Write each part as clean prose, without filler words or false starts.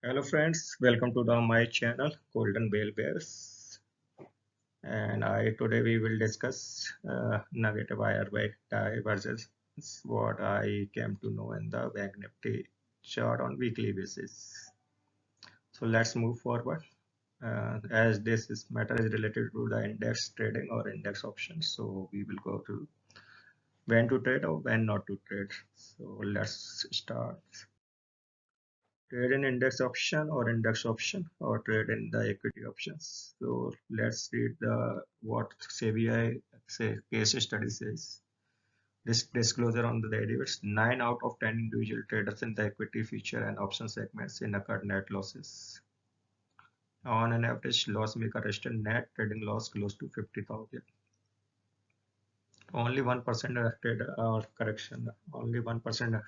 Hello friends, welcome to my channel Golden Bale Bears, and today we will discuss negative IR divergence, what I came to know in the Bank Nifty chart on weekly basis. So let's move forward. As matter is related to the index trading or index options, so we will go to when to trade or when not to trade. So let's start. Trade in index option or trade in the equity options. So let's read the what CBI case study says. This disclosure on the derivatives: 9 out of 10 individual traders in the equity, future, and option segments incurred net losses. On an average, loss maker registered net trading loss close to 50,000. Only 1% trader or correction. Only 1%.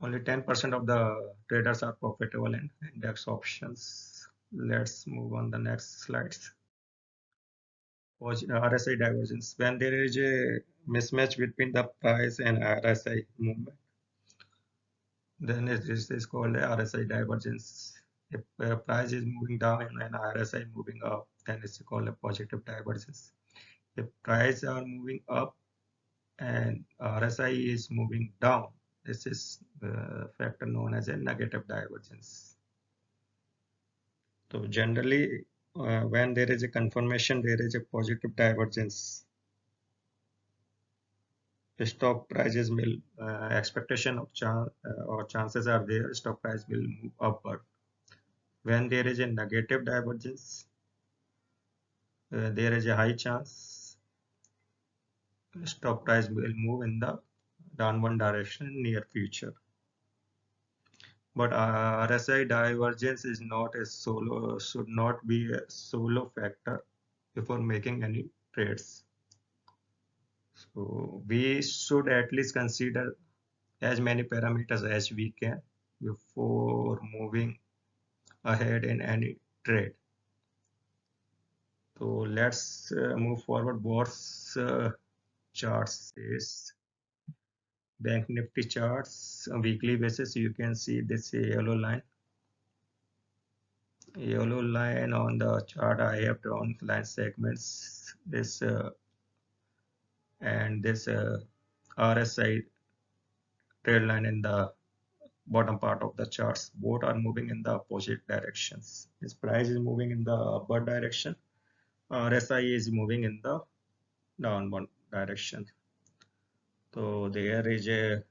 Only 10% of the traders are profitable in index options. Let's move on the next slides. RSI divergence. When there is a mismatch between the price and RSI movement, then this is called a RSI divergence. If price is moving down and RSI moving up, then it's called a positive divergence. If price are moving up and RSI is moving down, this is the factor known as a negative divergence. So generally, when there is a confirmation, there is a positive divergence. The stock prices will expectation of or chances are there stock price will move upward. When there is a negative divergence, there is a high chance stock price will move in the downward direction in near future. But RSI divergence is not a solo, should not be a solo factor before making any trades. So we should at least consider as many parameters as we can before moving ahead in any trade. So let's move forward. What's charts is Bank Nifty charts on weekly basis. You can see this yellow line. Yellow line on the chart. I have drawn line segments. This and this RSI trend line in the bottom part of the charts. Both are moving in the opposite directions. This price is moving in the upward direction. RSI is moving in the downward direction. So there is a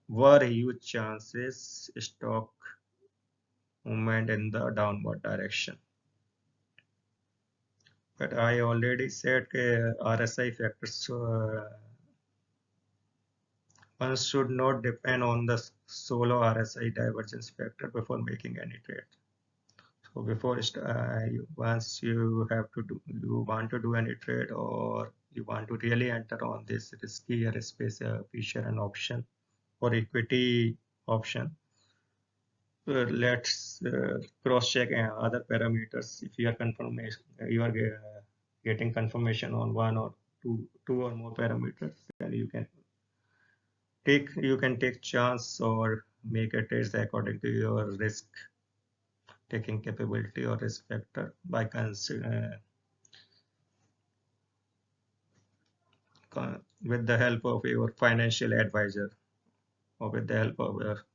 very huge chances stock movement in the downward direction. But I already said RSI factors one should not depend on the solo RSI divergence factor before making any trade. So before once you have to do, you want to do any trade or you want to really enter on this risky airspace feature and option or equity option, let's cross check other parameters. If you are confirmation, you are getting confirmation on one or two or more parameters, then you can take chance or make a trade according to your risk taking capability or risk factor by with the help of your financial advisor or with the help of your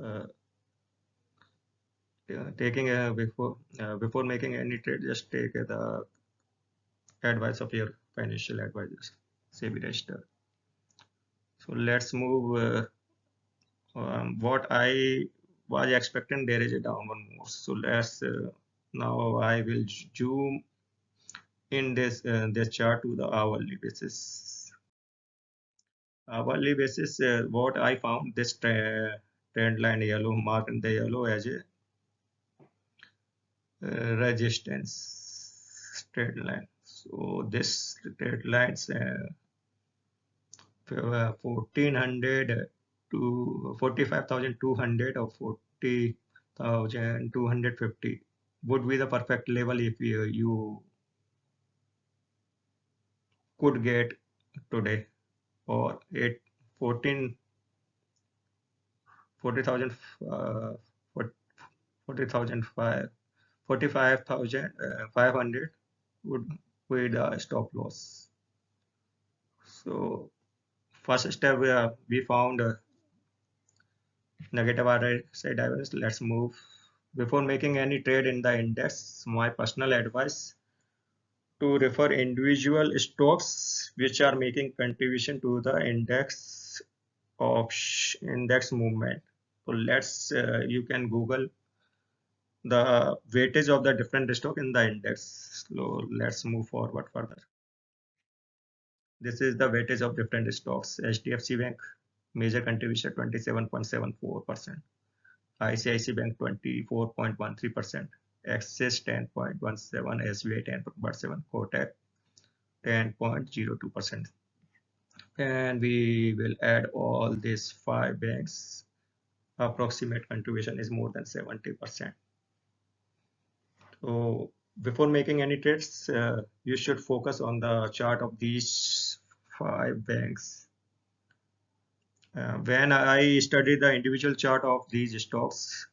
uh, taking before making any trade, just take the advice of your financial advisors, SEBI register. So let's move. What I was expecting, there is a downward move. So let's now I will zoom in this chart to the hourly basis. Hourly basis, what I found this trend line yellow marked in the yellow as a resistance trend line. So this trend lines 1400 to 45,200 or 40,250 would be the perfect level if you could get today, or 14 40,000 45,500 would be the stop loss. So first step, we found negative RSI divergence. Let's move. Before making any trade in the index, my personal advice to refer individual stocks which are making contribution to the index of index movement. So let's you can Google the weightage of the different stock in the index. So let's move forward further. This is the weightage of different stocks. HDFC Bank major contribution 27.74%. ICICI Bank 24.13%, Axis 10.17%, SBI 10.7%, Kotak 10.02%. And we will add all these five banks. Approximate contribution is more than 70%. So before making any trades, you should focus on the chart of these five banks. When I studied the individual chart of these stocks,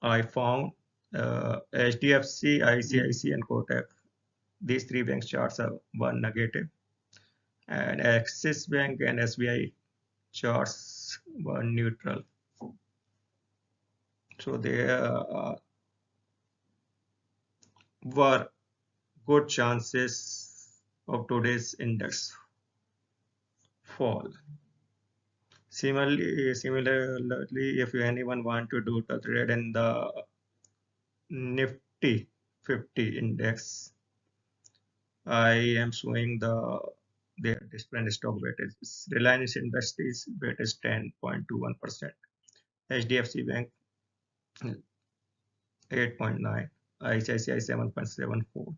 I found HDFC, ICICI, and Kotak. These three bank charts are one negative, and Axis Bank and SBI charts were neutral. So there were good chances of today's index fall. Similarly, if anyone want to do the trade in the Nifty 50 index, I am showing their different stock weightages. Reliance Industries weight is 10.21%, HDFC Bank 8.9, ICICI 7.74,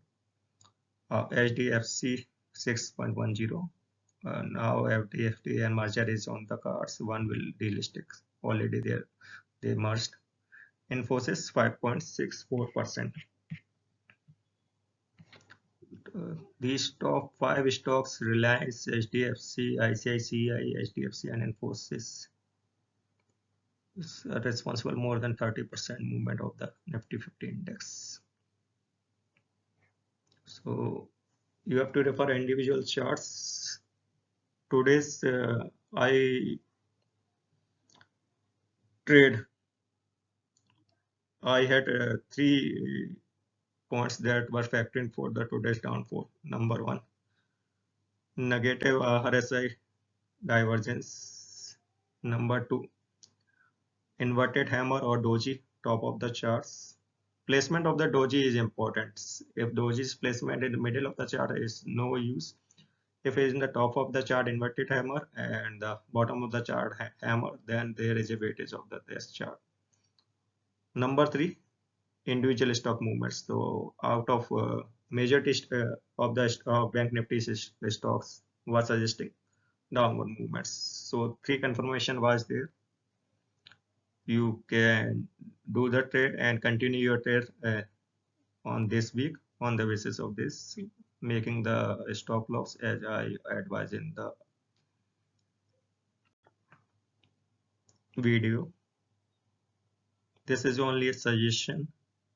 HDFC 6.10. Now FDFT and merger is on the cards. One will delist it. Already there they merged. Infosys 5.64%. These top five stocks, Reliance, HDFC, ICICI, HDFC, and Infosys, is responsible more than 30% movement of the Nifty 50 index. So you have to refer individual charts. Today's I trade. I had three points that were factoring for the today's downfall. Number one, negative RSI divergence. Number two, inverted hammer or doji top of the charts. Placement of the doji is important. If doji's placement in the middle of the chart is no use. If it is in the top of the chart inverted hammer and the bottom of the chart hammer, then there is a weightage of this chart. Number three, individual stock movements. So out of majority of the bank nifty stocks was suggesting downward movements. So three confirmation was there. You can do the trade and continue your trade on this week on the basis of this, making the stop loss as I advise in the video. This is only a suggestion.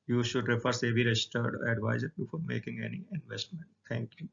You should refer SEBI registered advisor before making any investment. Thank you.